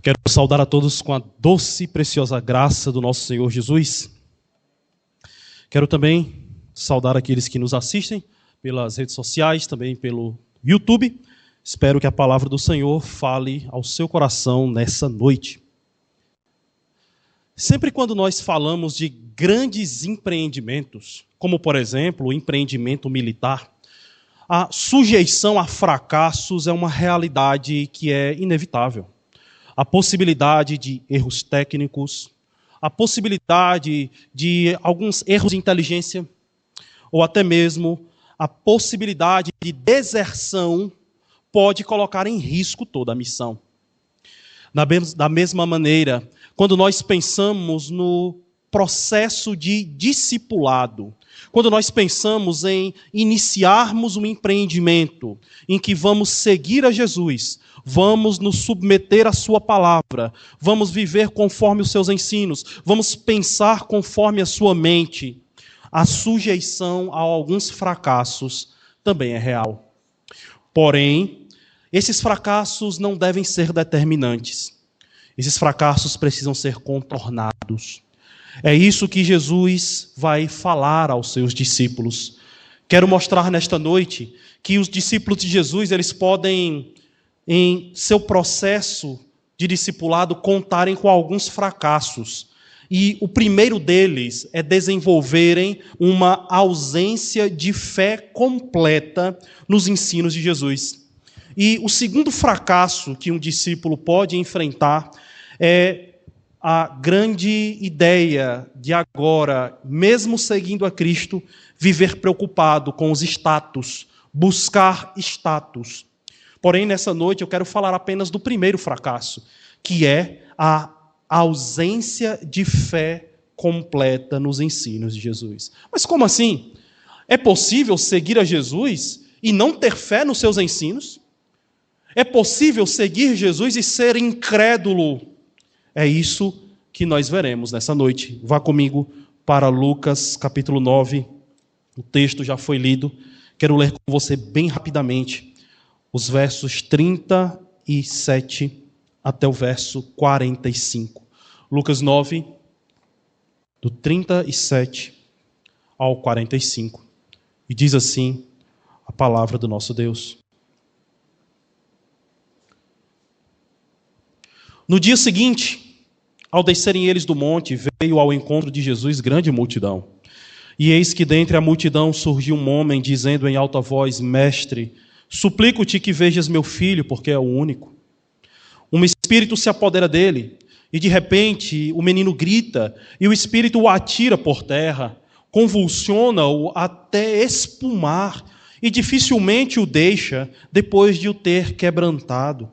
Quero saudar a todos com a doce e preciosa graça do nosso Senhor Jesus. Quero também saudar aqueles que nos assistem pelas redes sociais, também pelo YouTube. Espero que a palavra do Senhor fale ao seu coração nessa noite. Sempre quando nós falamos de grandes empreendimentos, como por exemplo o empreendimento militar, a sujeição a fracassos é uma realidade que é inevitável. A possibilidade de erros técnicos, a possibilidade de alguns erros de inteligência, ou até mesmo a possibilidade de deserção pode colocar em risco toda a missão. Da mesma maneira, quando nós pensamos no processo de discipulado, quando nós pensamos em iniciarmos um empreendimento em que vamos seguir a Jesus, vamos nos submeter à sua palavra, vamos viver conforme os seus ensinos, vamos pensar conforme a sua mente, a sujeição a alguns fracassos também é real. Porém, esses fracassos não devem ser determinantes. Esses fracassos precisam ser contornados. É isso que Jesus vai falar aos seus discípulos. Quero mostrar nesta noite que os discípulos de Jesus, eles podem, em seu processo de discipulado, contarem com alguns fracassos. E o primeiro deles é desenvolverem uma ausência de fé completa nos ensinos de Jesus. E o segundo fracasso que um discípulo pode enfrentar é a grande ideia de agora, mesmo seguindo a Cristo, viver preocupado com os status, buscar status. Porém, nessa noite eu quero falar apenas do primeiro fracasso, que é a ausência de fé completa nos ensinos de Jesus. Mas como assim? É possível seguir a Jesus e não ter fé nos seus ensinos? É possível seguir Jesus e ser incrédulo? É isso que nós veremos nessa noite. Vá comigo para Lucas capítulo 9. O texto já foi lido. Quero ler com você bem rapidamente os versos 37 até o verso 45. Lucas 9, do 37 ao 45. E diz assim a palavra do nosso Deus. No dia seguinte, ao descerem eles do monte, veio ao encontro de Jesus grande multidão. E eis que dentre a multidão surgiu um homem, dizendo em alta voz: Mestre, suplico-te que vejas meu filho, porque é o único. Um espírito se apodera dele, e de repente o menino grita, e o espírito o atira por terra, convulsiona-o até espumar, e dificilmente o deixa, depois de o ter quebrantado.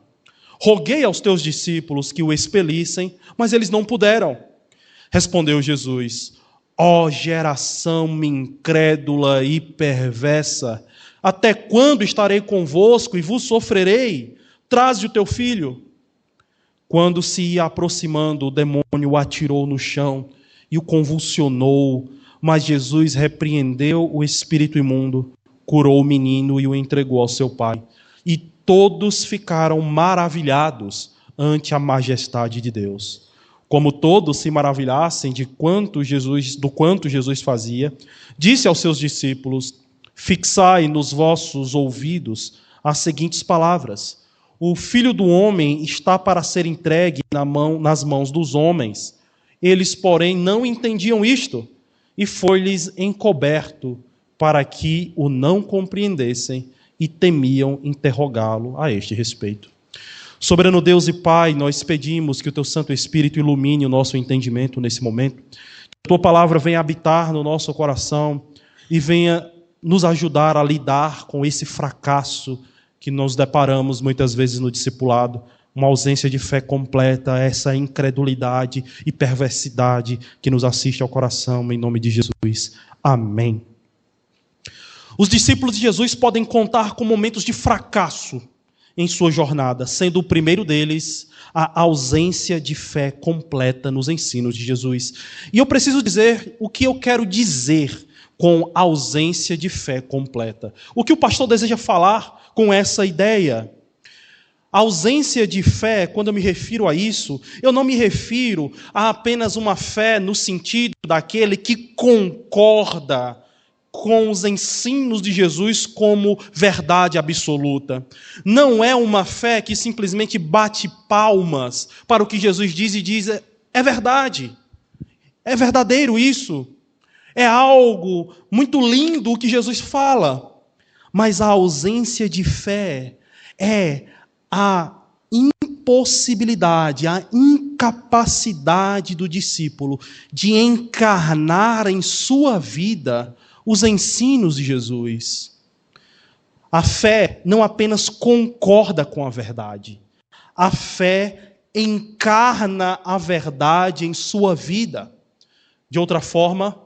Roguei aos teus discípulos que o expelissem, mas eles não puderam. Respondeu Jesus: Ó geração incrédula e perversa, até quando estarei convosco e vos sofrerei? Traze o teu filho. Quando se ia aproximando, o demônio o atirou no chão e o convulsionou, mas Jesus repreendeu o espírito imundo, curou o menino e o entregou ao seu pai. E todos ficaram maravilhados ante a majestade de Deus. Como todos se maravilhassem do quanto Jesus fazia, disse aos seus discípulos: Fixai nos vossos ouvidos as seguintes palavras: O Filho do Homem está para ser entregue nas mãos dos homens. Eles, porém, não entendiam isto, e foi-lhes encoberto para que o não compreendessem, e temiam interrogá-lo a este respeito. Soberano Deus e Pai, nós pedimos que o Teu Santo Espírito ilumine o nosso entendimento nesse momento, que a Tua Palavra venha habitar no nosso coração e venha nos ajudar a lidar com esse fracasso que nos deparamos muitas vezes no discipulado, uma ausência de fé completa, essa incredulidade e perversidade que nos assiste ao coração, em nome de Jesus. Amém. Os discípulos de Jesus podem contar com momentos de fracasso em sua jornada, sendo o primeiro deles a ausência de fé completa nos ensinos de Jesus. E eu preciso dizer o que eu quero dizer com ausência de fé completa. O que o pastor deseja falar com essa ideia? A ausência de fé, quando eu me refiro a isso, eu não me refiro a apenas uma fé no sentido daquele que concorda com os ensinos de Jesus como verdade absoluta. Não é uma fé que simplesmente bate palmas para o que Jesus diz e diz, é verdade, é verdadeiro isso, é algo muito lindo o que Jesus fala. Mas a ausência de fé é a impossibilidade, a incapacidade do discípulo de encarnar em sua vida os ensinos de Jesus. A fé não apenas concorda com a verdade, a fé encarna a verdade em sua vida. De outra forma,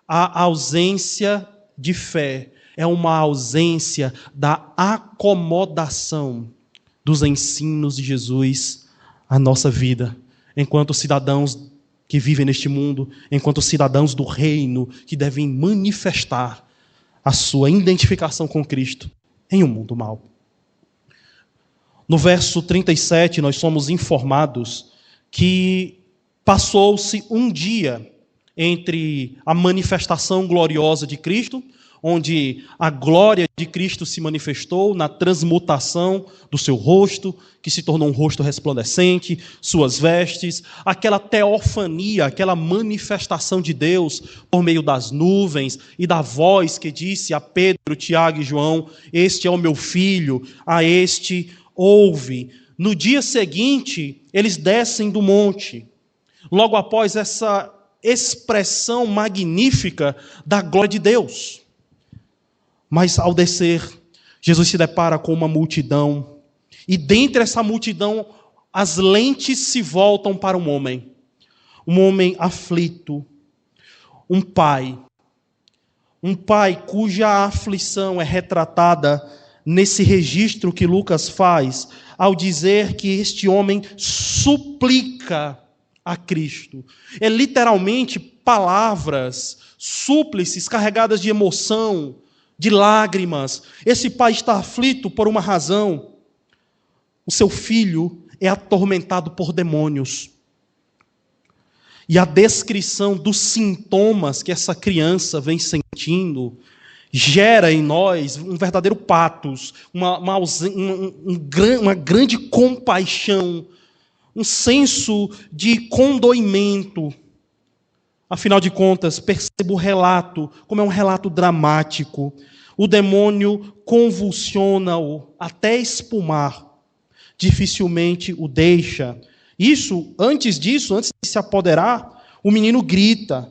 a ausência de fé é uma ausência da acomodação dos ensinos de Jesus à nossa vida, enquanto cidadãos que vivem neste mundo, enquanto cidadãos do reino, que devem manifestar a sua identificação com Cristo em um mundo mau. No verso 37, nós somos informados que passou-se um dia entre a manifestação gloriosa de Cristo, onde a glória de Cristo se manifestou na transmutação do seu rosto, que se tornou um rosto resplandecente, suas vestes, aquela teofania, aquela manifestação de Deus por meio das nuvens e da voz que disse a Pedro, Tiago e João, este é o meu filho, a este ouve. No dia seguinte, eles descem do monte, logo após essa expressão magnífica da glória de Deus. Mas ao descer, Jesus se depara com uma multidão, e dentre essa multidão, as lentes se voltam para um homem aflito, um pai cuja aflição é retratada nesse registro que Lucas faz, ao dizer que este homem suplica a Cristo. É literalmente palavras, súplices carregadas de emoção, de lágrimas. Esse pai está aflito por uma razão. O seu filho é atormentado por demônios. E a descrição dos sintomas que essa criança vem sentindo gera em nós um verdadeiro patos, uma grande compaixão, um senso de condoimento. Afinal de contas, percebo o relato como é um relato dramático. O demônio convulsiona-o até espumar. Dificilmente o deixa. Antes de se apoderar, o menino grita.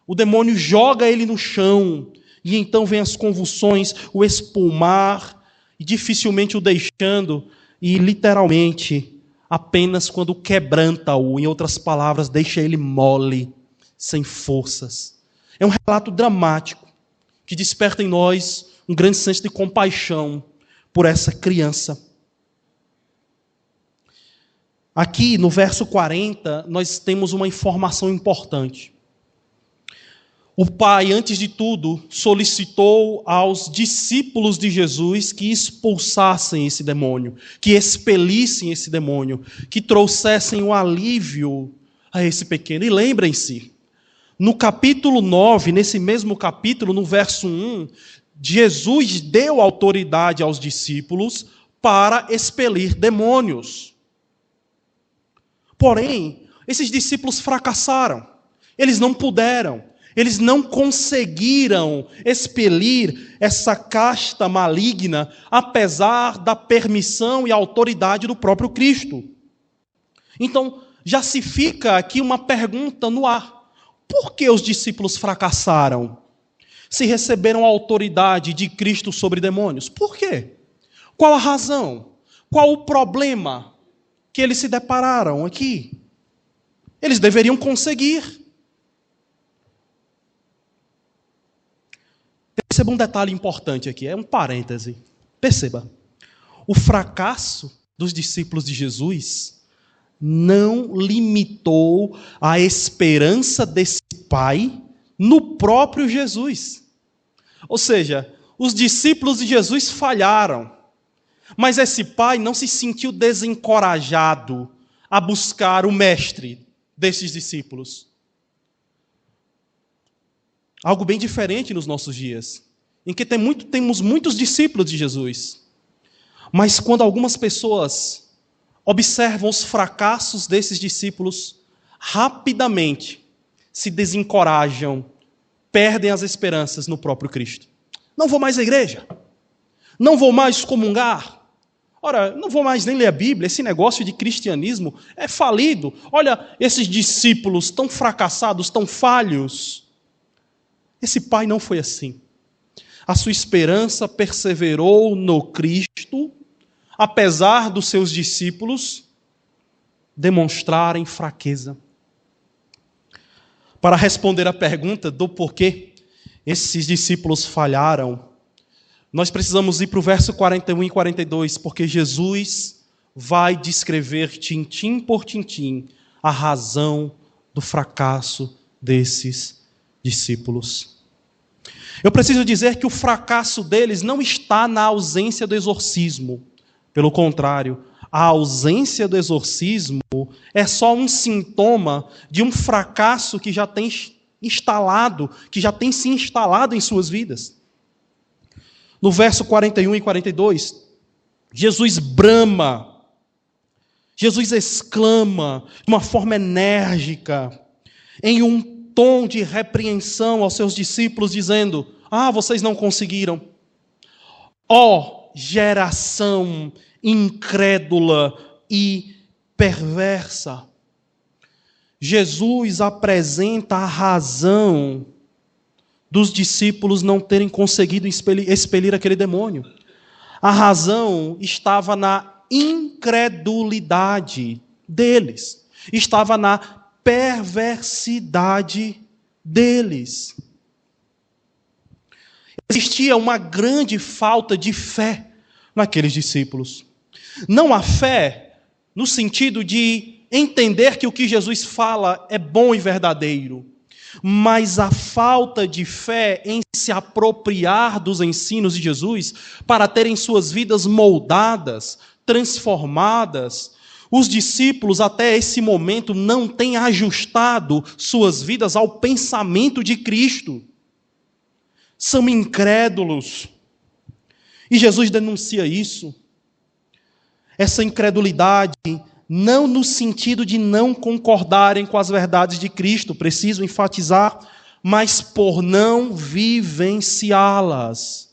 O demônio joga ele no chão. E então vem as convulsões, o espumar, e dificilmente o deixando. E literalmente, apenas quando quebranta-o, em outras palavras, deixa ele mole, sem forças. É um relato dramático que desperta em nós um grande senso de compaixão por essa criança. Aqui no verso 40, nós temos uma informação importante. O pai, antes de tudo, solicitou aos discípulos de Jesus que expulsassem esse demônio, que expelissem esse demônio, que trouxessem o alívio a esse pequeno. E lembrem-se, no capítulo 9, nesse mesmo capítulo, no verso 1, Jesus deu autoridade aos discípulos para expelir demônios. Porém, esses discípulos fracassaram. Eles não puderam. Eles não conseguiram expelir essa casta maligna, apesar da permissão e autoridade do próprio Cristo. Então, já se fica aqui uma pergunta no ar. Por que os discípulos fracassaram? Se receberam a autoridade de Cristo sobre demônios. Por quê? Qual a razão? Qual o problema que eles se depararam aqui? Eles deveriam conseguir. Perceba um detalhe importante aqui, é um parêntese. Perceba, o fracasso dos discípulos de Jesus não limitou a esperança desse pai no próprio Jesus. Ou seja, os discípulos de Jesus falharam, Mas esse pai não se sentiu desencorajado a buscar o mestre desses discípulos. Algo bem diferente nos nossos dias, em que temos muitos discípulos de Jesus. Mas quando algumas pessoas observam os fracassos desses discípulos, rapidamente se desencorajam, perdem as esperanças no próprio Cristo. Não vou mais à igreja, não vou mais comungar, ora, não vou mais nem ler a Bíblia, esse negócio de cristianismo é falido. Olha, esses discípulos tão fracassados, tão falhos. Esse pai não foi assim. A sua esperança perseverou no Cristo, apesar dos seus discípulos demonstrarem fraqueza. Para responder à pergunta do porquê esses discípulos falharam, nós precisamos ir para o verso 41 e 42, porque Jesus vai descrever tintim por tintim a razão do fracasso desses discípulos. Eu preciso dizer que o fracasso deles não está na ausência do exorcismo. Pelo contrário, a ausência do exorcismo é só um sintoma de um fracasso que já tem se instalado em suas vidas. No verso 41 e 42, Jesus brama, Jesus exclama de uma forma enérgica, em um tom de repreensão aos seus discípulos, dizendo: vocês não conseguiram. Ó geração incrédula e perversa. Jesus apresenta a razão dos discípulos não terem conseguido expelir aquele demônio. A razão estava na incredulidade deles, estava na perversidade deles. Existia uma grande falta de fé naqueles discípulos. Não a fé no sentido de entender que o que Jesus fala é bom e verdadeiro, mas a falta de fé em se apropriar dos ensinos de Jesus para terem suas vidas moldadas, transformadas. Os discípulos até esse momento não têm ajustado suas vidas ao pensamento de Cristo. São incrédulos. E Jesus denuncia isso. Essa incredulidade, não no sentido de não concordarem com as verdades de Cristo, preciso enfatizar, mas por não vivenciá-las.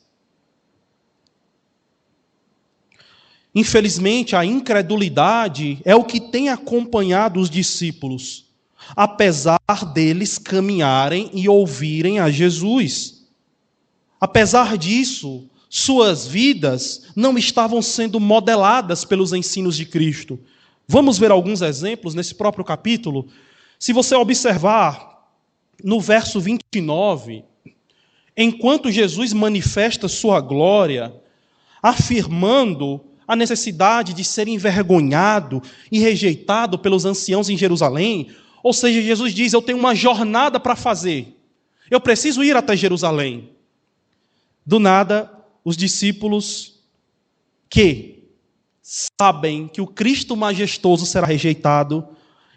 Infelizmente, a incredulidade é o que tem acompanhado os discípulos, apesar deles caminharem e ouvirem a Jesus. Apesar disso, suas vidas não estavam sendo modeladas pelos ensinos de Cristo. Vamos ver alguns exemplos nesse próprio capítulo. Se você observar no verso 29, enquanto Jesus manifesta sua glória, afirmando a necessidade de ser envergonhado e rejeitado pelos anciãos em Jerusalém, ou seja, Jesus diz: eu tenho uma jornada para fazer, eu preciso ir até Jerusalém. Do nada, os discípulos que sabem que o Cristo majestoso será rejeitado,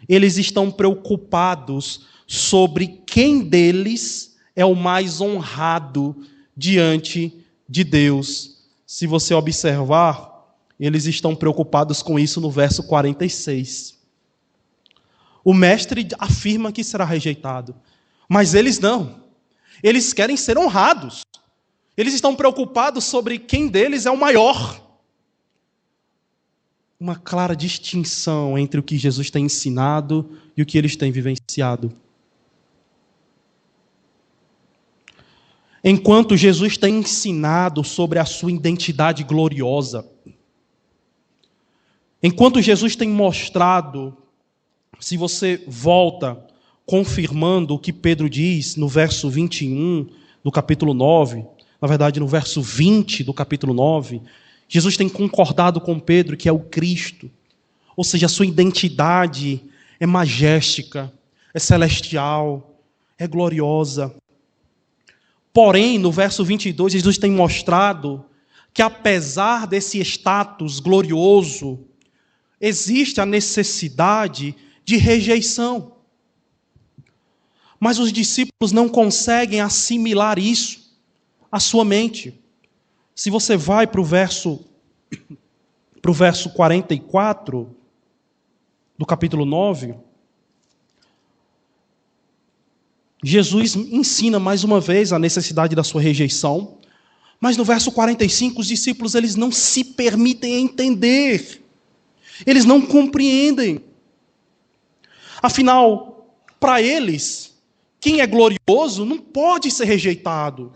eles estão preocupados sobre quem deles é o mais honrado diante de Deus. Se você observar, eles estão preocupados com isso no verso 46. O mestre afirma que será rejeitado, mas eles não. Eles querem ser honrados. Eles estão preocupados sobre quem deles é o maior. Uma clara distinção entre o que Jesus tem ensinado e o que eles têm vivenciado. Enquanto Jesus tem ensinado sobre a sua identidade gloriosa, enquanto Jesus tem mostrado, se você volta confirmando o que Pedro diz no verso 21 do capítulo 9, na verdade no verso 20 do capítulo 9, Jesus tem concordado com Pedro que é o Cristo, ou seja, a sua identidade é majestica, é celestial, é gloriosa. Porém, no verso 22, Jesus tem mostrado que apesar desse status glorioso, existe a necessidade de rejeição. Mas os discípulos não conseguem assimilar isso à sua mente. Se você vai para o verso 44 do capítulo 9, Jesus ensina mais uma vez a necessidade da sua rejeição, mas no verso 45 os discípulos eles não se permitem entender, eles não compreendem. Afinal, para eles, quem é glorioso não pode ser rejeitado.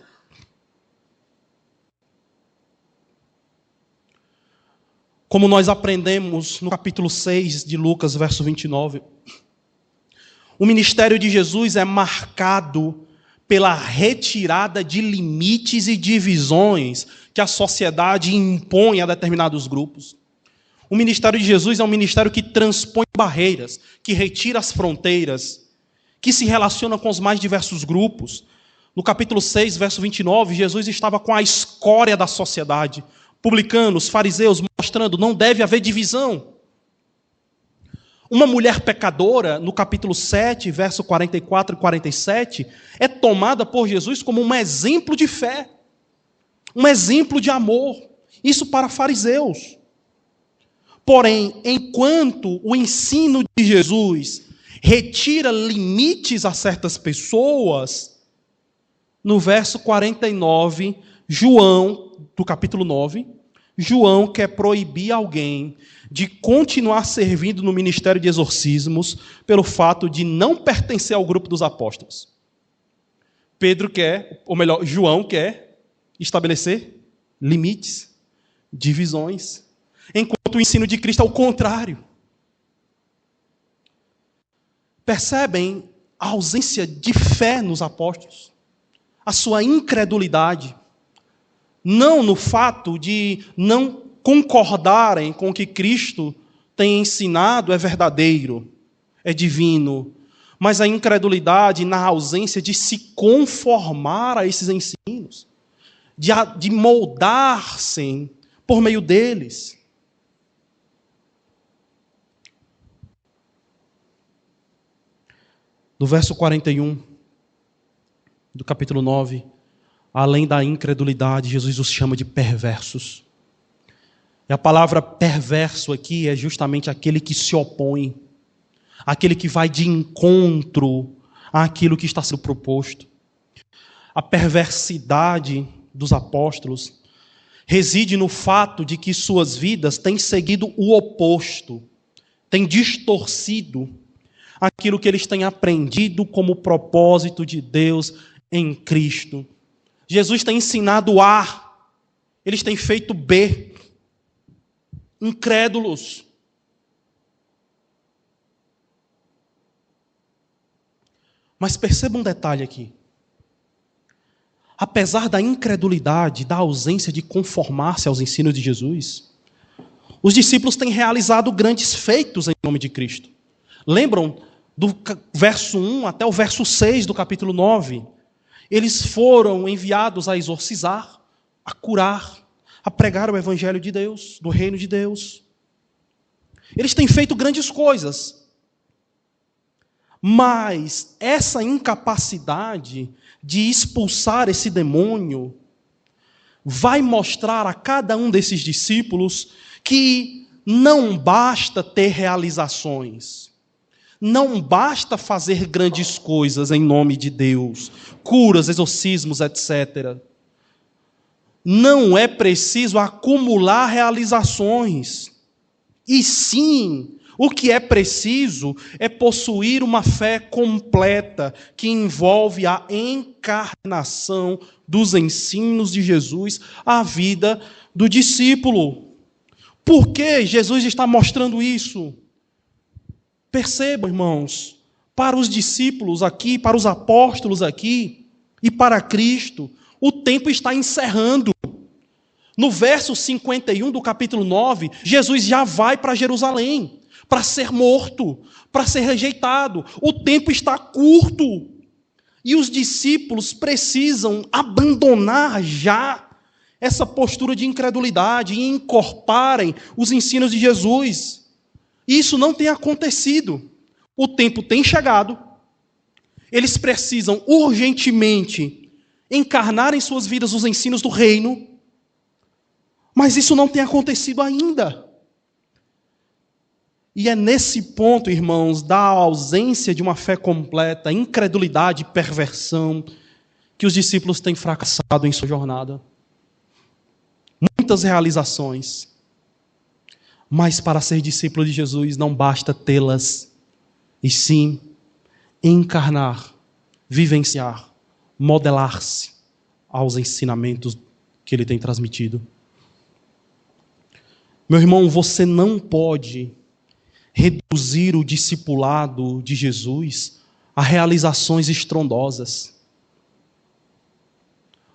Como nós aprendemos no capítulo 6 de Lucas, verso 29, o ministério de Jesus é marcado pela retirada de limites e divisões que a sociedade impõe a determinados grupos. O ministério de Jesus é um ministério que transpõe barreiras, que retira as fronteiras, que se relaciona com os mais diversos grupos. No capítulo 6, verso 29, Jesus estava com a escória da sociedade, publicanos, fariseus, mostrando, não deve haver divisão. Uma mulher pecadora, no capítulo 7, verso 44 e 47, é tomada por Jesus como um exemplo de fé, um exemplo de amor. Isso para fariseus. Porém, enquanto o ensino de Jesus retira limites a certas pessoas, no verso 49, João, do capítulo 9, João quer proibir alguém de continuar servindo no ministério de exorcismos pelo fato de não pertencer ao grupo dos apóstolos. Pedro quer, ou melhor, João quer estabelecer limites, divisões, enquanto o ensino de Cristo é o contrário. Percebem a ausência de fé nos apóstolos, a sua incredulidade, não no fato de não concordarem com o que Cristo tem ensinado é verdadeiro, é divino, mas a incredulidade na ausência de se conformar a esses ensinos, de moldar-se por meio deles. No verso 41 do capítulo 9, além da incredulidade, Jesus os chama de perversos. E a palavra perverso aqui é justamente aquele que se opõe, aquele que vai de encontro àquilo que está sendo proposto. A perversidade dos apóstolos reside no fato de que suas vidas têm seguido o oposto, têm distorcido aquilo que eles têm aprendido como propósito de Deus em Cristo. Jesus tem ensinado A, eles têm feito B. Incrédulos. Mas perceba um detalhe aqui. Apesar da incredulidade, da ausência de conformar-se aos ensinos de Jesus, os discípulos têm realizado grandes feitos em nome de Cristo. Lembram do verso 1 até o verso 6 do capítulo 9? Eles foram enviados a exorcizar, a curar, a pregar o evangelho de Deus, do reino de Deus. Eles têm feito grandes coisas. Mas essa incapacidade de expulsar esse demônio vai mostrar a cada um desses discípulos que não basta ter realizações. Não basta fazer grandes coisas em nome de Deus, curas, exorcismos, etc. Não é preciso acumular realizações. E sim, o que é preciso é possuir uma fé completa que envolve a encarnação dos ensinos de Jesus à vida do discípulo. Por que Jesus está mostrando isso? Percebam, irmãos, para os discípulos aqui, para os apóstolos aqui e para Cristo, o tempo está encerrando. No verso 51 do capítulo 9, Jesus já vai para Jerusalém, para ser morto, para ser rejeitado. O tempo está curto. E os discípulos precisam abandonar já essa postura de incredulidade e incorporem os ensinos de Jesus. Isso não tem acontecido. O tempo tem chegado. Eles precisam urgentemente encarnar em suas vidas os ensinos do reino, mas isso não tem acontecido ainda. E é nesse ponto, irmãos, da ausência de uma fé completa, incredulidade e perversão, que os discípulos têm fracassado em sua jornada. Muitas realizações, mas para ser discípulo de Jesus não basta tê-las, e sim encarnar, vivenciar, modelar-se aos ensinamentos que ele tem transmitido. Meu irmão, você não pode reduzir o discipulado de Jesus a realizações estrondosas.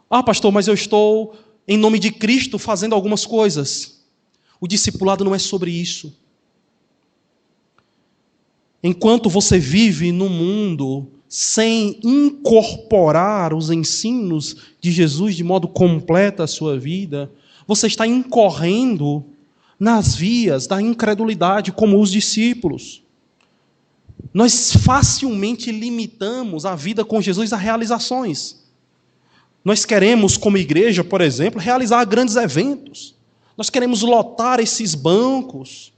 Ah, pastor, mas eu estou, em nome de Cristo, fazendo algumas coisas. O discipulado não é sobre isso. Enquanto você vive no mundo sem incorporar os ensinos de Jesus de modo completo à sua vida, você está incorrendo nas vias da incredulidade, como os discípulos. Nós facilmente limitamos a vida com Jesus a realizações. Nós queremos, como igreja, por exemplo, realizar grandes eventos. Nós queremos lotar esses bancos.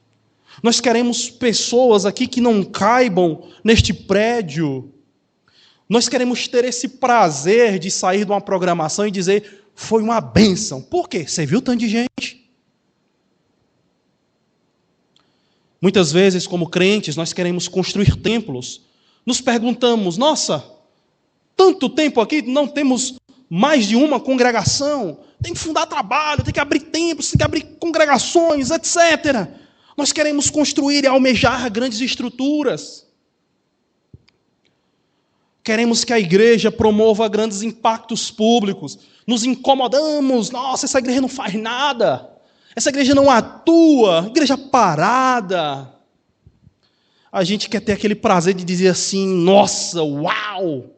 Nós queremos pessoas aqui que não caibam neste prédio. Nós queremos ter esse prazer de sair de uma programação e dizer, foi uma bênção. Por quê? Você viu tanto de gente? Muitas vezes, como crentes, nós queremos construir templos. Nos perguntamos, nossa, tanto tempo aqui, não temos mais de uma congregação. Tem que fundar trabalho, tem que abrir templos, tem que abrir congregações, etc. Nós queremos construir e almejar grandes estruturas. Queremos que a igreja promova grandes impactos públicos. Nos incomodamos, nossa, essa igreja não faz nada. Essa igreja não atua, igreja parada. A gente quer ter aquele prazer de dizer assim, nossa, uau,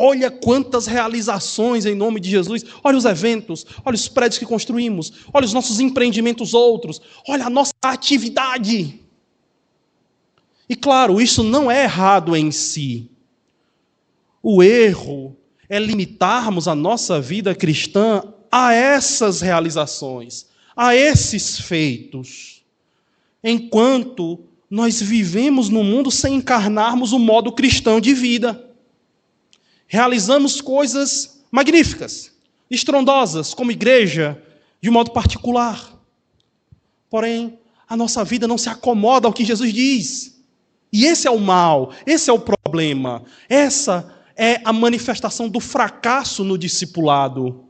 olha quantas realizações em nome de Jesus, olha os eventos, olha os prédios que construímos, olha os nossos empreendimentos outros, olha a nossa atividade. E claro, isso não é errado em si. O erro é limitarmos a nossa vida cristã a essas realizações, a esses feitos, enquanto nós vivemos no mundo sem encarnarmos o modo cristão de vida. Realizamos coisas magníficas, estrondosas, como igreja, de modo particular. Porém, a nossa vida não se acomoda ao que Jesus diz. E esse é o mal, esse é o problema. Essa é a manifestação do fracasso no discipulado.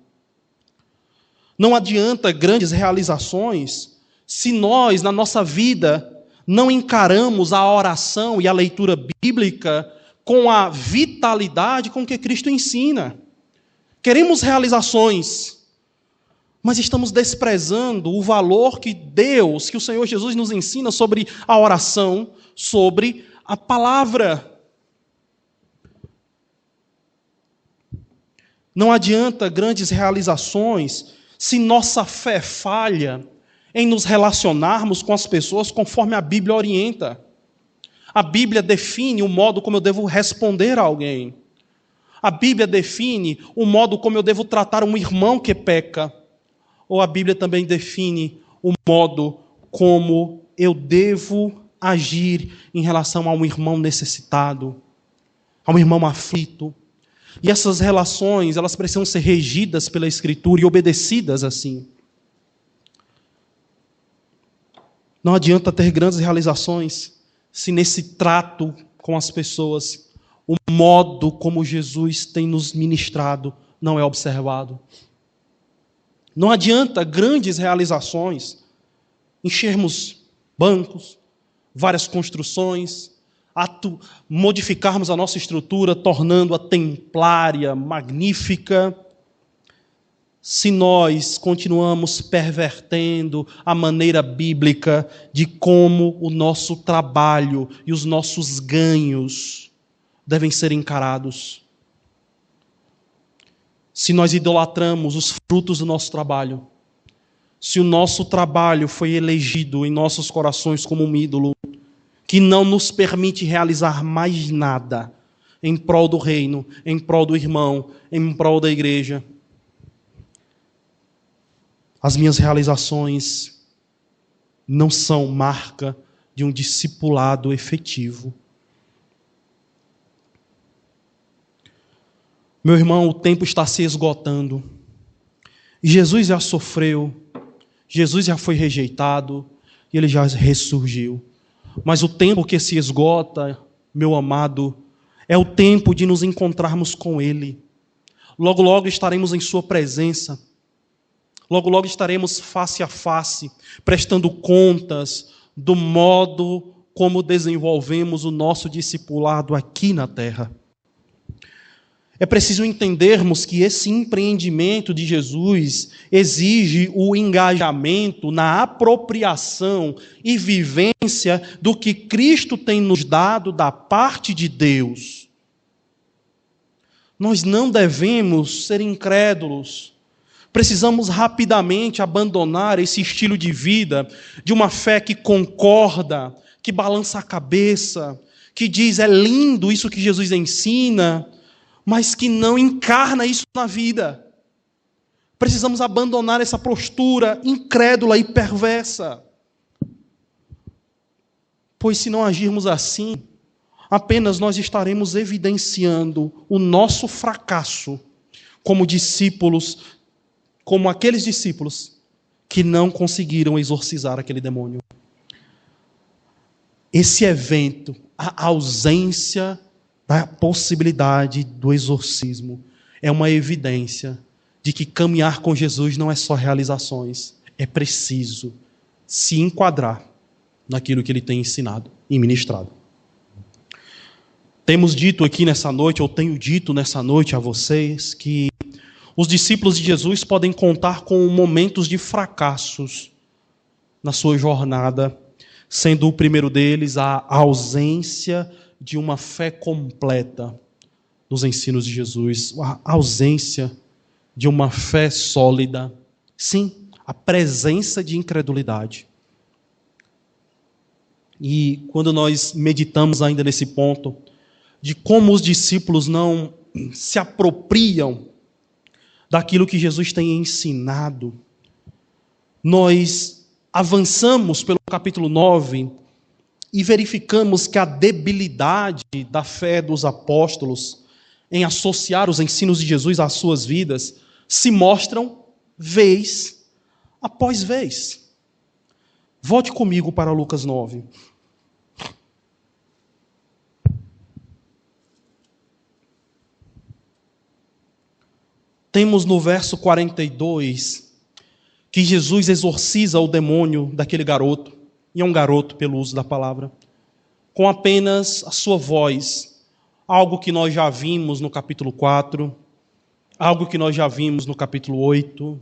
Não adianta grandes realizações se nós, na nossa vida, não encaramos a oração e a leitura bíblica com a vitalidade com que Cristo ensina. Queremos realizações, mas estamos desprezando o valor que Deus, que o Senhor Jesus nos ensina sobre a oração, sobre a palavra. Não adianta grandes realizações se nossa fé falha em nos relacionarmos com as pessoas conforme a Bíblia orienta. A Bíblia define o modo como eu devo responder a alguém. A Bíblia define o modo como eu devo tratar um irmão que peca. Ou a Bíblia também define o modo como eu devo agir em relação a um irmão necessitado, a um irmão aflito. E essas relações, elas precisam ser regidas pela Escritura e obedecidas assim. Não adianta ter grandes realizações se nesse trato com as pessoas, o modo como Jesus tem nos ministrado não é observado. Não adianta grandes realizações, enchermos bancos, várias construções, modificarmos a nossa estrutura, tornando-a templária, magnífica, se nós continuamos pervertendo a maneira bíblica de como o nosso trabalho e os nossos ganhos devem ser encarados. se nós idolatramos os frutos do nosso trabalho, se o nosso trabalho foi elegido em nossos corações como um ídolo, que não nos permite realizar mais nada em prol do reino, em prol do irmão, em prol da igreja. As minhas realizações não são marca de um discipulado efetivo. Meu irmão, o tempo está se esgotando. Jesus já sofreu, Jesus já foi rejeitado e ele já ressurgiu. Mas o tempo que se esgota, meu amado, é o tempo de nos encontrarmos com ele. Logo, logo estaremos em sua presença. Logo, logo estaremos face a face, prestando contas do modo como desenvolvemos o nosso discipulado aqui na terra. É preciso entendermos que esse empreendimento de Jesus exige o engajamento na apropriação e vivência do que Cristo tem nos dado da parte de Deus. Nós não devemos ser incrédulos. Precisamos rapidamente abandonar esse estilo de vida, de uma fé que concorda, que balança a cabeça, que diz é lindo isso que Jesus ensina, mas que não encarna isso na vida. Precisamos abandonar essa postura incrédula e perversa. Pois se não agirmos assim, apenas nós estaremos evidenciando o nosso fracasso como discípulos, como aqueles discípulos que não conseguiram exorcizar aquele demônio. Esse evento, a ausência da possibilidade do exorcismo, é uma evidência de que caminhar com Jesus não é só realizações, é preciso se enquadrar naquilo que ele tem ensinado e ministrado. Temos dito aqui nessa noite, ou tenho dito nessa noite a vocês, que os discípulos de Jesus podem contar com momentos de fracassos na sua jornada, sendo o primeiro deles a ausência de uma fé completa nos ensinos de Jesus, a ausência de uma fé sólida. Sim, a presença de incredulidade. E quando nós meditamos ainda nesse ponto, de como os discípulos não se apropriam daquilo que Jesus tem ensinado, nós avançamos pelo capítulo 9 e verificamos que a debilidade da fé dos apóstolos em associar os ensinos de Jesus às suas vidas se mostram vez após vez. Volte comigo para Lucas 9. Temos no verso 42 que Jesus exorciza o demônio daquele garoto, e é um garoto pelo uso da palavra, com apenas a sua voz, algo que nós já vimos no capítulo 4, algo que nós já vimos no capítulo 8.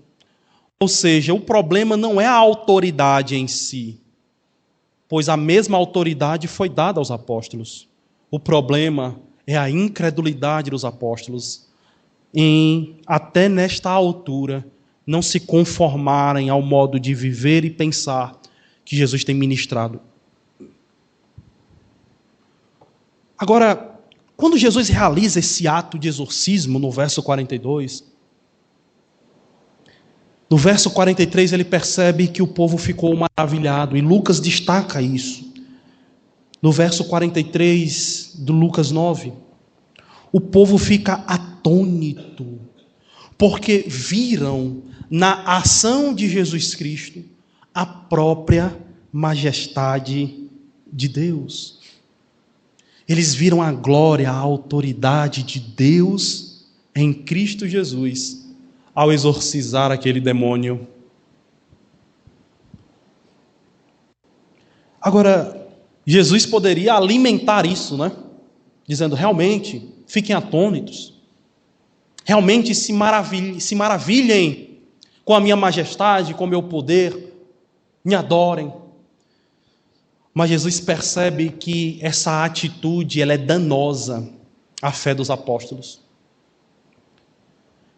Ou seja, o problema não é a autoridade em si, pois a mesma autoridade foi dada aos apóstolos. O problema é a incredulidade dos apóstolos em, até nesta altura, não se conformarem ao modo de viver e pensar que Jesus tem ministrado. Agora, quando Jesus realiza esse ato de exorcismo, no verso 42, no verso 43 ele percebe que o povo ficou maravilhado, e Lucas destaca isso. No verso 43 do Lucas 9, o povo fica atônito, porque viram na ação de Jesus Cristo a própria majestade de Deus. Eles viram a glória, a autoridade de Deus em Cristo Jesus ao exorcizar aquele demônio. Agora, Jesus poderia alimentar isso, né? Dizendo, realmente, fiquem atônitos. Realmente se maravilhem com a minha majestade, com o meu poder. Me adorem. Mas Jesus percebe que essa atitude ela é danosa à fé dos apóstolos.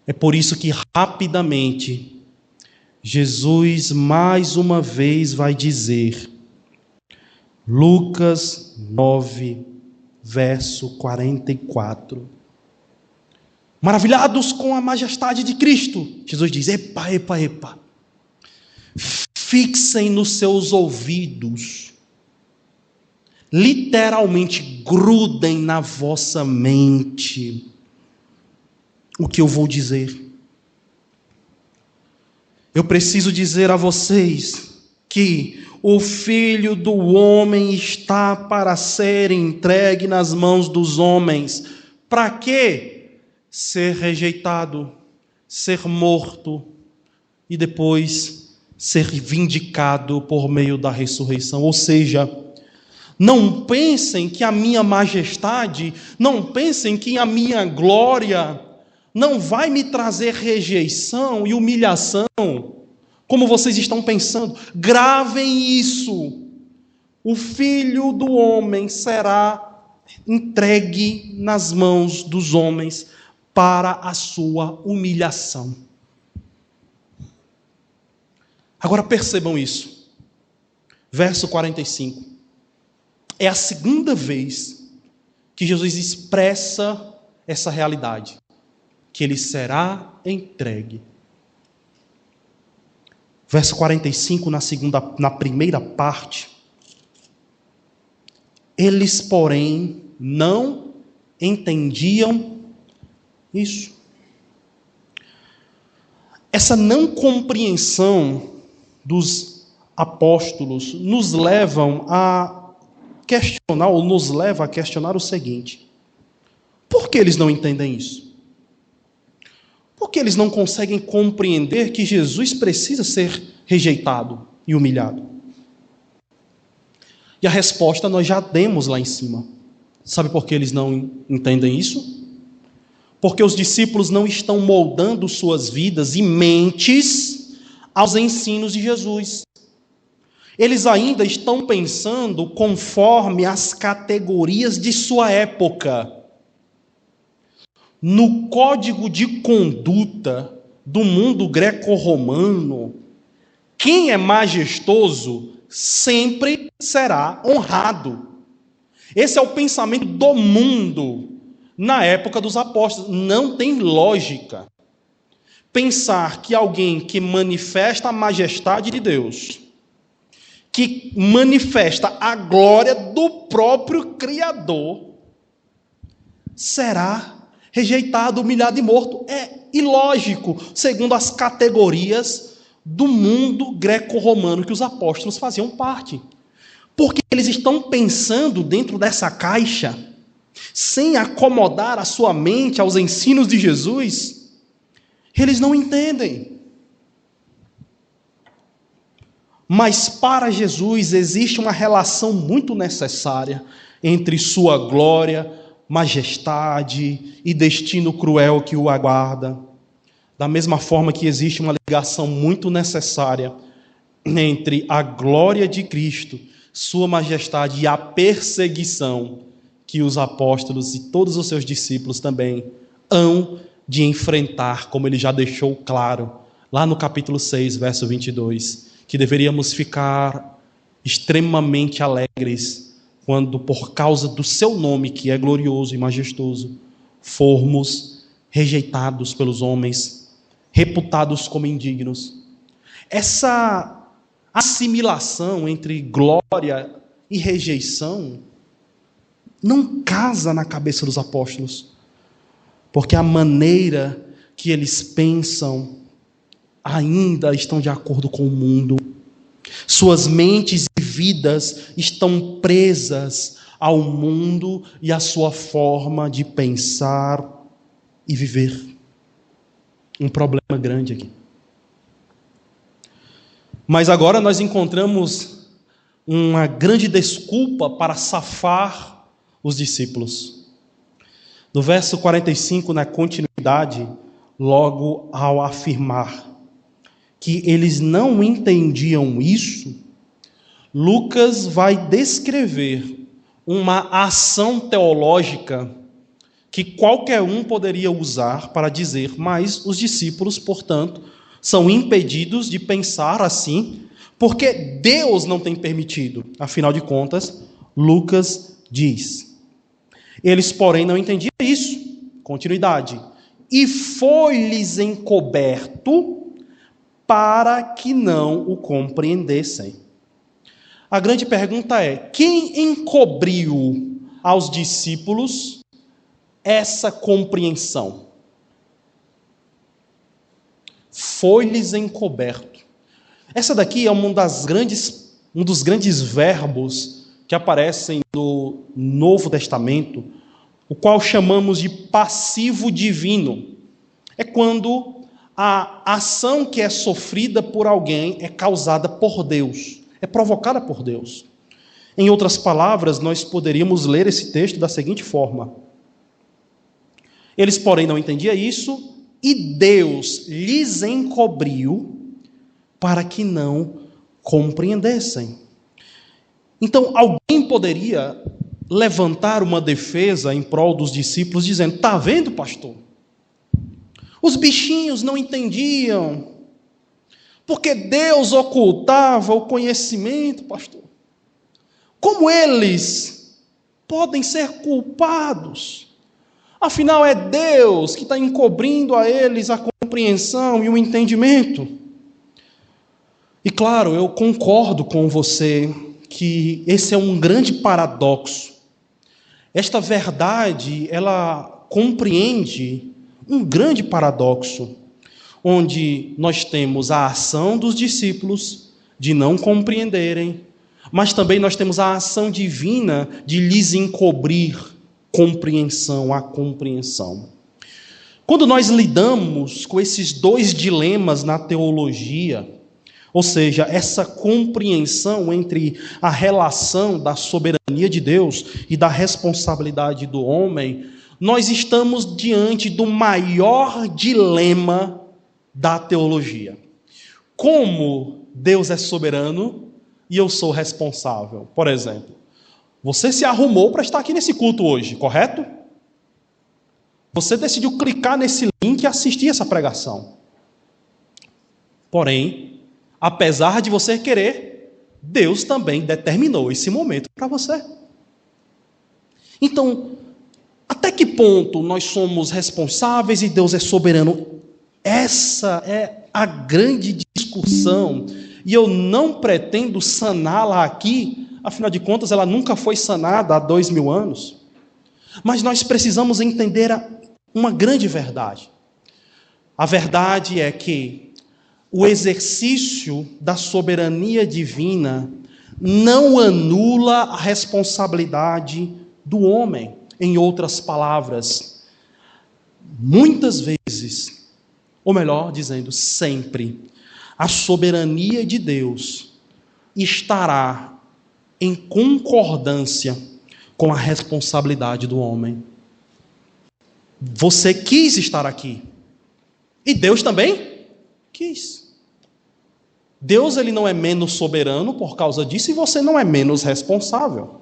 É por isso que rapidamente Jesus mais uma vez vai dizer, Lucas 9, verso 44. Maravilhados com a majestade de Cristo, Jesus diz, epa, epa, epa. Fixem nos seus ouvidos, literalmente grudem na vossa mente o que eu vou dizer. Eu preciso dizer a vocês que o Filho do Homem está para ser entregue nas mãos dos homens. Para quê? Ser rejeitado, ser morto e depois ser vindicado por meio da ressurreição. Ou seja, não pensem que a minha majestade, não pensem que a minha glória não vai me trazer rejeição e humilhação, como vocês estão pensando. Gravem isso. O Filho do Homem será entregue nas mãos dos homens para a sua humilhação. Agora percebam isso. Verso 45. É a segunda vez que Jesus expressa essa realidade, que ele será entregue. Verso 45, na primeira parte. Eles, porém, não entendiam isso. Essa não compreensão dos apóstolos nos leva a questionar o seguinte: por que eles não entendem isso? Por que eles não conseguem compreender que Jesus precisa ser rejeitado e humilhado? E a resposta nós já demos lá em cima. Sabe por que eles não entendem isso? Porque os discípulos não estão moldando suas vidas e mentes aos ensinos de Jesus. Eles ainda estão pensando conforme as categorias de sua época. No código de conduta do mundo greco-romano, quem é majestoso sempre será honrado. Esse é o pensamento do mundo na época dos apóstolos. Não tem lógica pensar que alguém que manifesta a majestade de Deus, que manifesta a glória do próprio Criador, será rejeitado, humilhado e morto. É ilógico, segundo as categorias do mundo greco-romano que os apóstolos faziam parte. Porque eles estão pensando dentro dessa caixa, sem acomodar a sua mente aos ensinos de Jesus. Eles não entendem. Mas para Jesus existe uma relação muito necessária entre sua glória, majestade e destino cruel que o aguarda. Da mesma forma que existe uma ligação muito necessária entre a glória de Cristo, sua majestade e a perseguição que os apóstolos e todos os seus discípulos também hão de enfrentar, como ele já deixou claro lá no capítulo 6, verso 22, que deveríamos ficar extremamente alegres quando, por causa do seu nome, que é glorioso e majestoso, formos rejeitados pelos homens, reputados como indignos. Essa assimilação entre glória e rejeição não casa na cabeça dos apóstolos, porque a maneira que eles pensam ainda estão de acordo com o mundo. Suas mentes e vidas estão presas ao mundo e à sua forma de pensar e viver. Um problema grande aqui. Mas agora nós encontramos uma grande desculpa para safar os discípulos. No verso 45, na continuidade, logo ao afirmar que eles não entendiam isso, Lucas vai descrever uma ação teológica que qualquer um poderia usar para dizer, mas os discípulos, portanto, são impedidos de pensar assim, porque Deus não tem permitido. Afinal de contas, Lucas diz. Eles, porém, não entendiam isso. Continuidade. E foi-lhes encoberto para que não o compreendessem. A grande pergunta é: quem encobriu aos discípulos essa compreensão? Foi-lhes encoberto. Essa daqui é um dos grandes verbos que aparecem no Novo Testamento, o qual chamamos de passivo divino. É quando a ação que é sofrida por alguém é causada por Deus, é provocada por Deus. Em outras palavras, nós poderíamos ler esse texto da seguinte forma: eles, porém, não entendiam isso, e Deus lhes encobriu para que não compreendessem. Então, alguém poderia levantar uma defesa em prol dos discípulos, dizendo: está vendo, pastor? Os bichinhos não entendiam, porque Deus ocultava o conhecimento, pastor. Como eles podem ser culpados? Afinal, é Deus que está encobrindo a eles a compreensão e o entendimento. E claro, eu concordo com você que esse é um grande paradoxo. Esta verdade, ela compreende um grande paradoxo, onde nós temos a ação dos discípulos de não compreenderem, mas também nós temos a ação divina de lhes encobrir a compreensão. Quando nós lidamos com esses dois dilemas na teologia, ou seja, essa compreensão entre a relação da soberania de Deus e da responsabilidade do homem, nós estamos diante do maior dilema da teologia. Como Deus é soberano e eu sou responsável? Por exemplo, você se arrumou para estar aqui nesse culto hoje, correto? Você decidiu clicar nesse link e assistir essa pregação. Porém, apesar de você querer, Deus também determinou esse momento para você. Então, até que ponto nós somos responsáveis e Deus é soberano? Essa é a grande discussão, e eu não pretendo saná-la aqui, afinal de contas ela nunca foi sanada há 2000 anos. Mas nós precisamos entender uma grande verdade. A verdade é que o exercício da soberania divina não anula a responsabilidade do homem. Em outras palavras, muitas vezes, ou melhor dizendo, sempre, a soberania de Deus estará em concordância com a responsabilidade do homem. Você quis estar aqui, e Deus também quis. Deus, ele não é menos soberano por causa disso, e você não é menos responsável.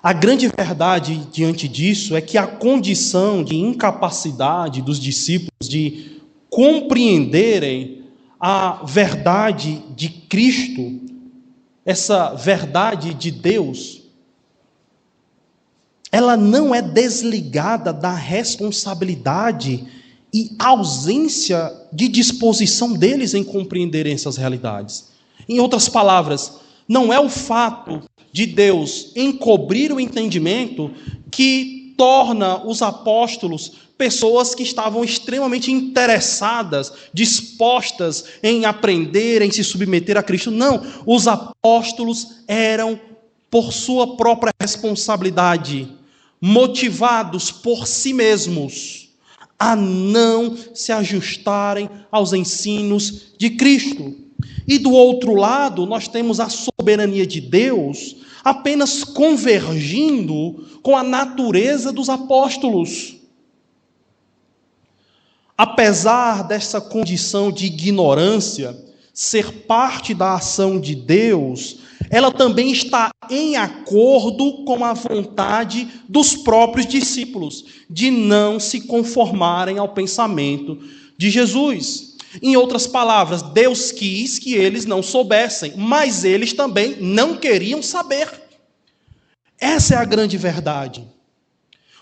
A grande verdade diante disso é que a condição de incapacidade dos discípulos de compreenderem a verdade de Cristo, essa verdade de Deus, ela não é desligada da responsabilidade e ausência de disposição deles em compreenderem essas realidades. Em outras palavras, não é o fato de Deus encobrir o entendimento que torna os apóstolos pessoas que estavam extremamente interessadas, dispostas em aprender, em se submeter a Cristo. Não, os apóstolos eram, por sua própria responsabilidade, motivados por si mesmos a não se ajustarem aos ensinos de Cristo. E do outro lado, nós temos a soberania de Deus apenas convergindo com a natureza dos apóstolos. Apesar dessa condição de ignorância ser parte da ação de Deus, ela também está em acordo com a vontade dos próprios discípulos, de não se conformarem ao pensamento de Jesus. Em outras palavras, Deus quis que eles não soubessem, mas eles também não queriam saber. Essa é a grande verdade.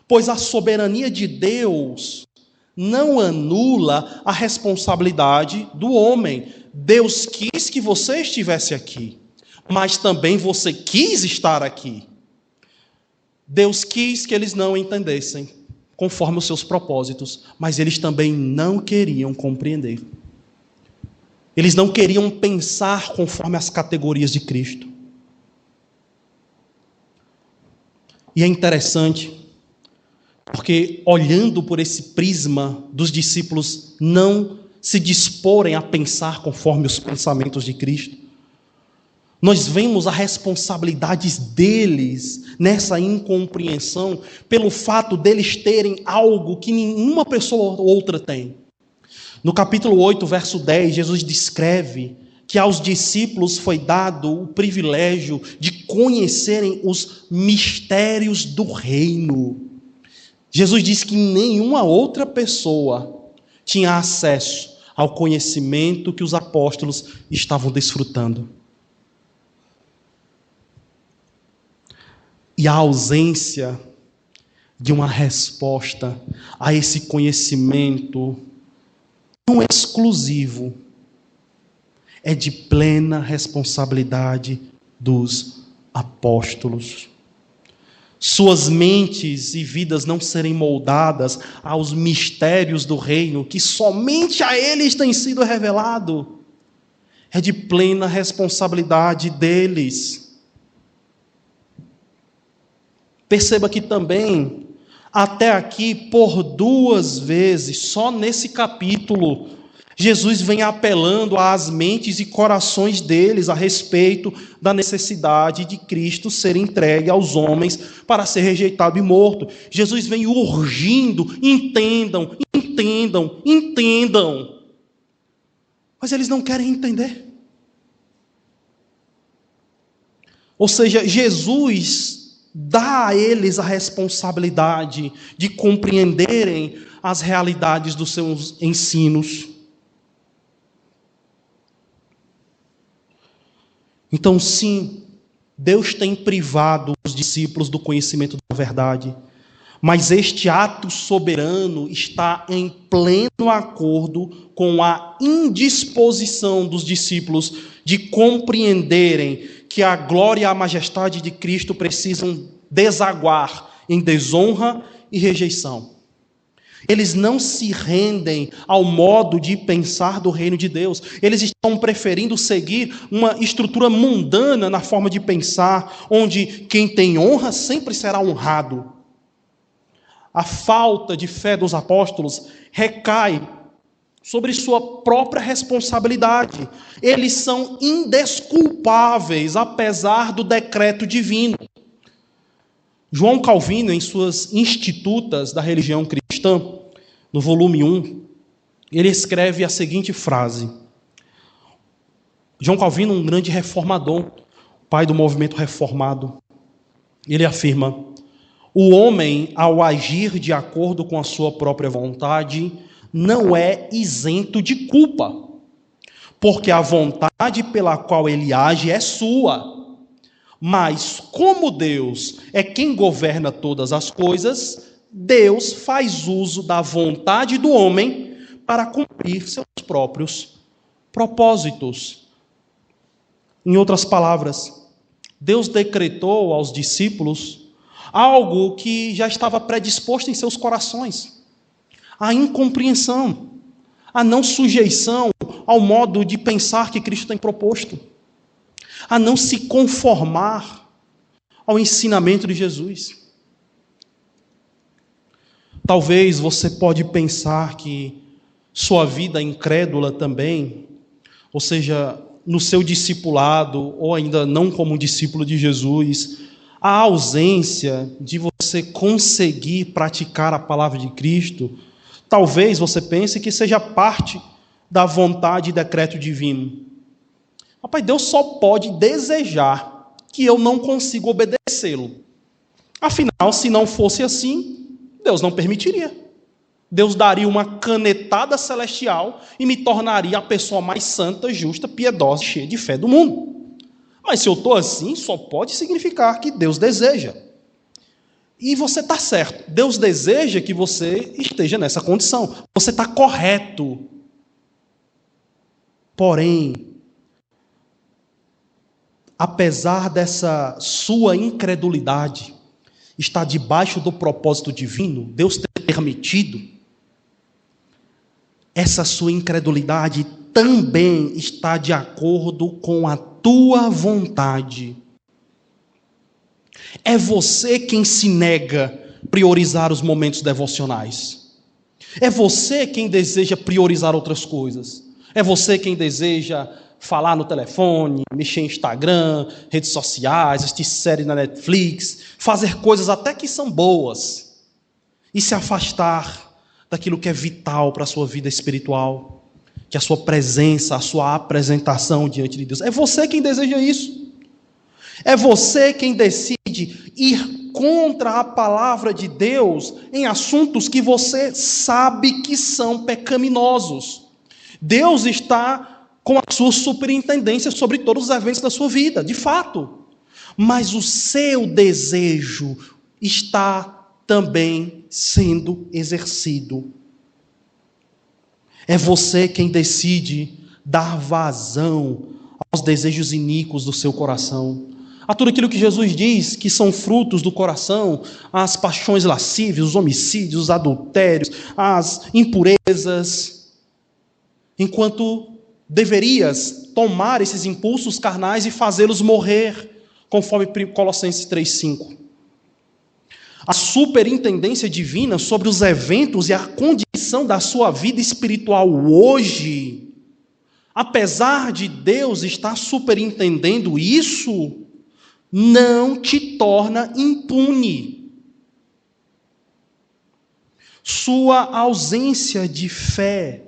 Pois a soberania de Deus não anula a responsabilidade do homem. Deus quis que você estivesse aqui, mas também você quis estar aqui. Deus quis que eles não entendessem conforme os seus propósitos, mas eles também não queriam compreender. Eles não queriam pensar conforme as categorias de Cristo. E é interessante, porque olhando por esse prisma dos discípulos não se disporem a pensar conforme os pensamentos de Cristo, nós vemos a responsabilidade deles nessa incompreensão, pelo fato deles terem algo que nenhuma pessoa ou outra tem. No capítulo 8, verso 10, Jesus descreve que aos discípulos foi dado o privilégio de conhecerem os mistérios do reino. Jesus disse que nenhuma outra pessoa tinha acesso ao conhecimento que os apóstolos estavam desfrutando. E a ausência de uma resposta a esse conhecimento não exclusivo é de plena responsabilidade dos apóstolos. Suas mentes e vidas não serem moldadas aos mistérios do reino que somente a eles tem sido revelado, é de plena responsabilidade deles. Perceba que também, até aqui, por 2 vezes, só nesse capítulo, Jesus vem apelando às mentes e corações deles a respeito da necessidade de Cristo ser entregue aos homens para ser rejeitado e morto. Jesus vem urgindo, entendam, entendam, entendam. Mas eles não querem entender. Ou seja, Jesus dá a eles a responsabilidade de compreenderem as realidades dos seus ensinos. Então, sim, Deus tem privado os discípulos do conhecimento da verdade, mas este ato soberano está em pleno acordo com a indisposição dos discípulos de compreenderem que a glória e a majestade de Cristo precisam desaguar em desonra e rejeição. Eles não se rendem ao modo de pensar do reino de Deus. Eles estão preferindo seguir uma estrutura mundana na forma de pensar, onde quem tem honra sempre será honrado. A falta de fé dos apóstolos recai sobre sua própria responsabilidade. Eles são indesculpáveis, apesar do decreto divino. João Calvino, em suas Institutas da Religião Cristã, no volume 1, ele escreve a seguinte frase. João Calvino, um grande reformador, pai do movimento reformado, ele afirma: o homem, ao agir de acordo com a sua própria vontade, não é isento de culpa, porque a vontade pela qual ele age é sua. Mas, como Deus é quem governa todas as coisas, Deus faz uso da vontade do homem para cumprir seus próprios propósitos. Em outras palavras, Deus decretou aos discípulos algo que já estava predisposto em seus corações: a incompreensão, a não sujeição ao modo de pensar que Cristo tem proposto, a não se conformar ao ensinamento de Jesus. Talvez você pode pensar que sua vida incrédula também, ou seja, no seu discipulado, ou ainda não como discípulo de Jesus, a ausência de você conseguir praticar a palavra de Cristo, talvez você pense que seja parte da vontade e decreto divino. Rapaz, Deus só pode desejar que eu não consigo obedecê-lo. Afinal, se não fosse assim, Deus não permitiria. Deus daria uma canetada celestial e me tornaria a pessoa mais santa, justa, piedosa, cheia de fé do mundo. Mas se eu estou assim, só pode significar que Deus deseja. E você está certo. Deus deseja que você esteja nessa condição. Você está correto. Porém, apesar dessa sua incredulidade estar debaixo do propósito divino, Deus ter permitido, essa sua incredulidade também está de acordo com a tua vontade. É você quem se nega a priorizar os momentos devocionais. É você quem deseja priorizar outras coisas. É você quem deseja falar no telefone, mexer em Instagram, redes sociais, assistir séries na Netflix, fazer coisas até que são boas e se afastar daquilo que é vital para a sua vida espiritual, que é a sua presença, a sua apresentação diante de Deus. É você quem deseja isso. É você quem decide ir contra a palavra de Deus em assuntos que você sabe que são pecaminosos. Deus está com a sua superintendência sobre todos os eventos da sua vida, de fato. Mas o seu desejo está também sendo exercido. É você quem decide dar vazão aos desejos iníquos do seu coração, a tudo aquilo que Jesus diz que são frutos do coração, as paixões lascívias, os homicídios, os adultérios, as impurezas, enquanto deverias tomar esses impulsos carnais e fazê-los morrer, conforme Colossenses 3,5. A superintendência divina sobre os eventos e a condição da sua vida espiritual hoje, apesar de Deus estar superintendendo isso, não te torna impune. Sua ausência de fé,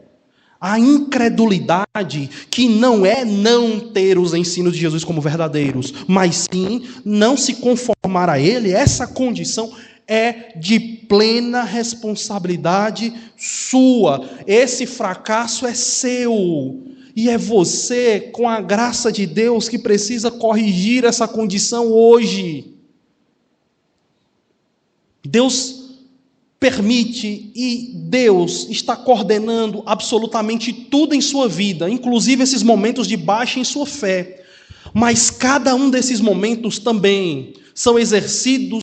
a incredulidade, que não é não ter os ensinos de Jesus como verdadeiros, mas sim não se conformar a ele, essa condição é de plena responsabilidade sua. Esse fracasso é seu. E é você, com a graça de Deus, que precisa corrigir essa condição hoje. Deus permite e Deus está coordenando absolutamente tudo em sua vida, inclusive esses momentos de baixa em sua fé. Mas cada um desses momentos também são exercidos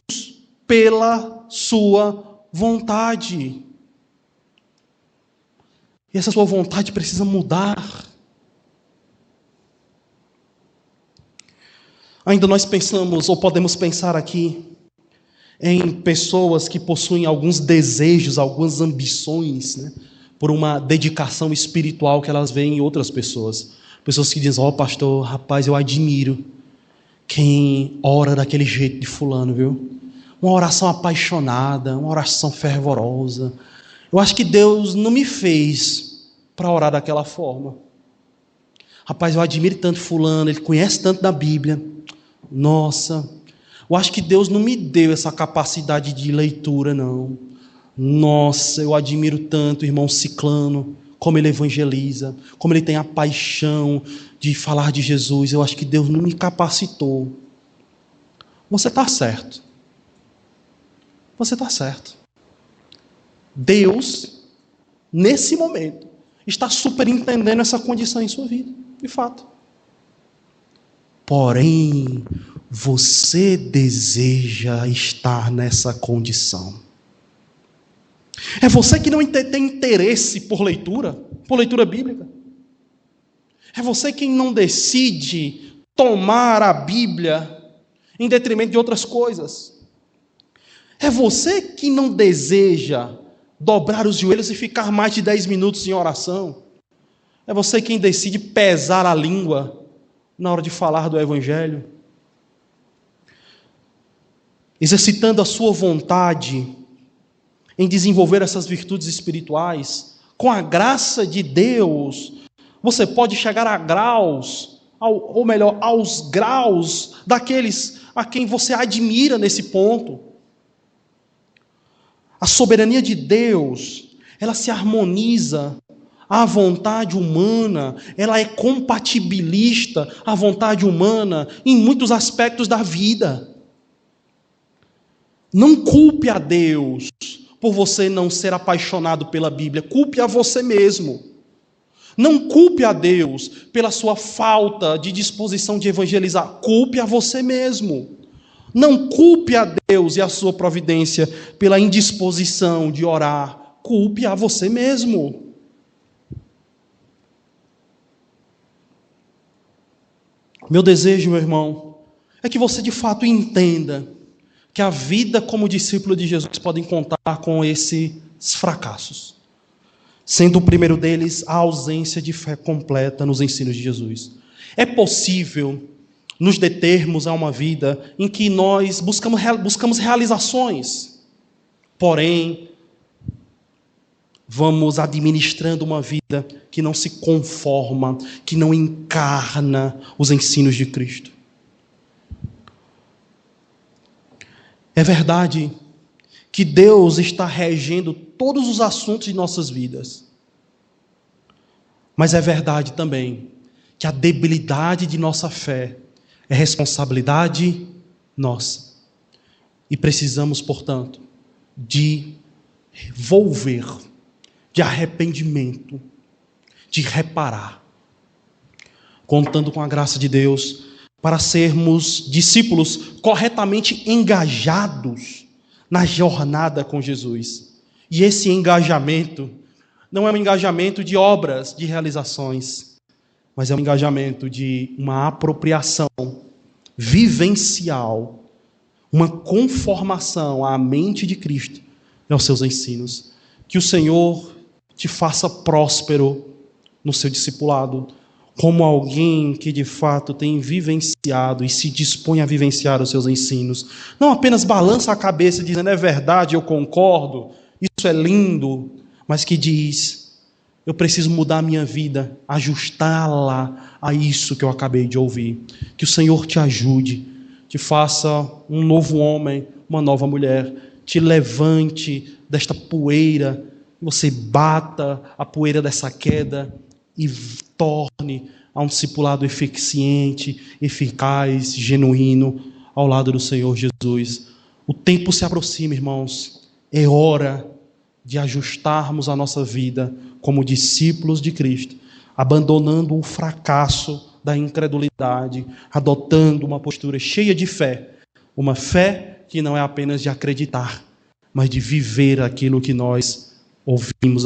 pela sua vontade. E essa sua vontade precisa mudar. Ainda nós pensamos, ou podemos pensar aqui, em pessoas que possuem alguns desejos, algumas ambições, né, por uma dedicação espiritual que elas veem em outras pessoas. Pessoas que dizem, pastor, rapaz, eu admiro quem ora daquele jeito de fulano, viu? Uma oração apaixonada, uma oração fervorosa. Eu acho que Deus não me fez para orar daquela forma. Rapaz, eu admiro tanto fulano, ele conhece tanto da Bíblia. Nossa, eu acho que Deus não me deu essa capacidade de leitura, não. Nossa, eu admiro tanto o irmão Ciclano, como ele evangeliza, como ele tem a paixão de falar de Jesus. Eu acho que Deus não me capacitou. Você está certo. Você está certo. Deus, nesse momento, está superintendendo essa condição em sua vida, de fato. Porém, você deseja estar nessa condição. É você que não tem interesse por leitura bíblica. É você quem não decide tomar a Bíblia em detrimento de outras coisas. É você que não deseja dobrar os joelhos e ficar mais de 10 minutos em oração. É você quem decide pesar a língua na hora de falar do Evangelho. Exercitando a sua vontade em desenvolver essas virtudes espirituais, com a graça de Deus, você pode chegar a graus ou melhor, aos graus daqueles a quem você admira nesse ponto. A soberania de Deus, ela se harmoniza à vontade humana, ela é compatibilista à vontade humana em muitos aspectos da vida. Não culpe a Deus por você não ser apaixonado pela Bíblia, culpe a você mesmo. Não culpe a Deus pela sua falta de disposição de evangelizar, culpe a você mesmo. Não culpe a Deus e a sua providência pela indisposição de orar, culpe a você mesmo. Meu desejo, meu irmão, é que você de fato entenda que a vida como discípulo de Jesus pode contar com esses fracassos. Sendo o primeiro deles a ausência de fé completa nos ensinos de Jesus. É possível nos determos a uma vida em que nós buscamos realizações, porém, vamos administrando uma vida que não se conforma, que não encarna os ensinos de Cristo. É verdade que Deus está regendo todos os assuntos de nossas vidas. Mas é verdade também que a debilidade de nossa fé é responsabilidade nossa. E precisamos, portanto, de volver, de arrependimento, de reparar, contando com a graça de Deus, para sermos discípulos corretamente engajados na jornada com Jesus. E esse engajamento não é um engajamento de obras, de realizações, mas é um engajamento de uma apropriação vivencial, uma conformação à mente de Cristo e aos seus ensinos. Que o Senhor te faça próspero no seu discipulado, como alguém que de fato tem vivenciado e se dispõe a vivenciar os seus ensinos. Não apenas balança a cabeça dizendo, é verdade, eu concordo, isso é lindo, mas que diz, eu preciso mudar a minha vida, ajustá-la a isso que eu acabei de ouvir. Que o Senhor te ajude, te faça um novo homem, uma nova mulher, te levante desta poeira, você bata a poeira dessa queda e torne a um discipulado eficiente, eficaz, genuíno, ao lado do Senhor Jesus. O tempo se aproxima, irmãos. É hora de ajustarmos a nossa vida como discípulos de Cristo, abandonando o fracasso da incredulidade, adotando uma postura cheia de fé. Uma fé que não é apenas de acreditar, mas de viver aquilo que nós ouvimos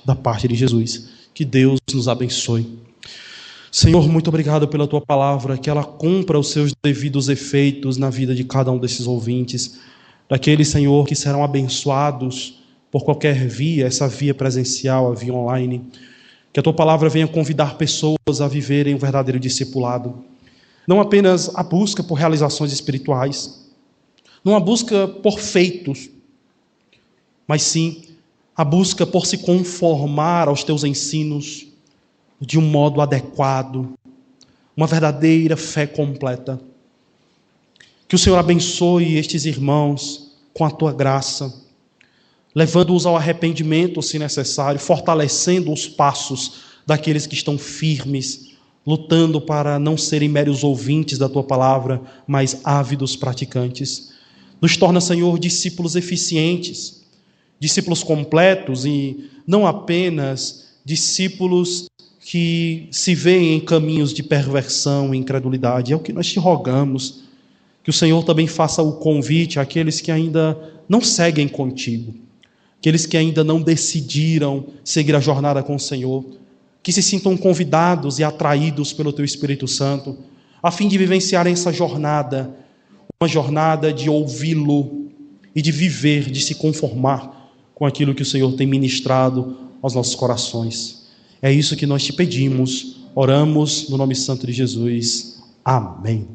da parte de Jesus. Que Deus nos abençoe. Senhor, muito obrigado pela Tua palavra, que ela cumpra os seus devidos efeitos na vida de cada um desses ouvintes, daqueles, Senhor, que serão abençoados por qualquer via, essa via presencial, a via online. Que a Tua palavra venha convidar pessoas a viverem um verdadeiro discipulado. Não apenas a busca por realizações espirituais, não a busca por feitos, mas sim a busca por se conformar aos Teus ensinos de um modo adequado, uma verdadeira fé completa. Que o Senhor abençoe estes irmãos com a Tua graça, levando-os ao arrependimento, se necessário, fortalecendo os passos daqueles que estão firmes, lutando para não serem meros ouvintes da Tua palavra, mas ávidos praticantes. Nos torna, Senhor, discípulos eficientes, discípulos completos e não apenas discípulos que se veem em caminhos de perversão e incredulidade. É o que nós te rogamos, que o Senhor também faça o convite àqueles que ainda não seguem contigo, aqueles que ainda não decidiram seguir a jornada com o Senhor, que se sintam convidados e atraídos pelo Teu Espírito Santo, a fim de vivenciarem essa jornada, uma jornada de ouvi-lo e de viver, de se conformar com aquilo que o Senhor tem ministrado aos nossos corações. É isso que nós te pedimos, oramos no nome santo de Jesus. Amém.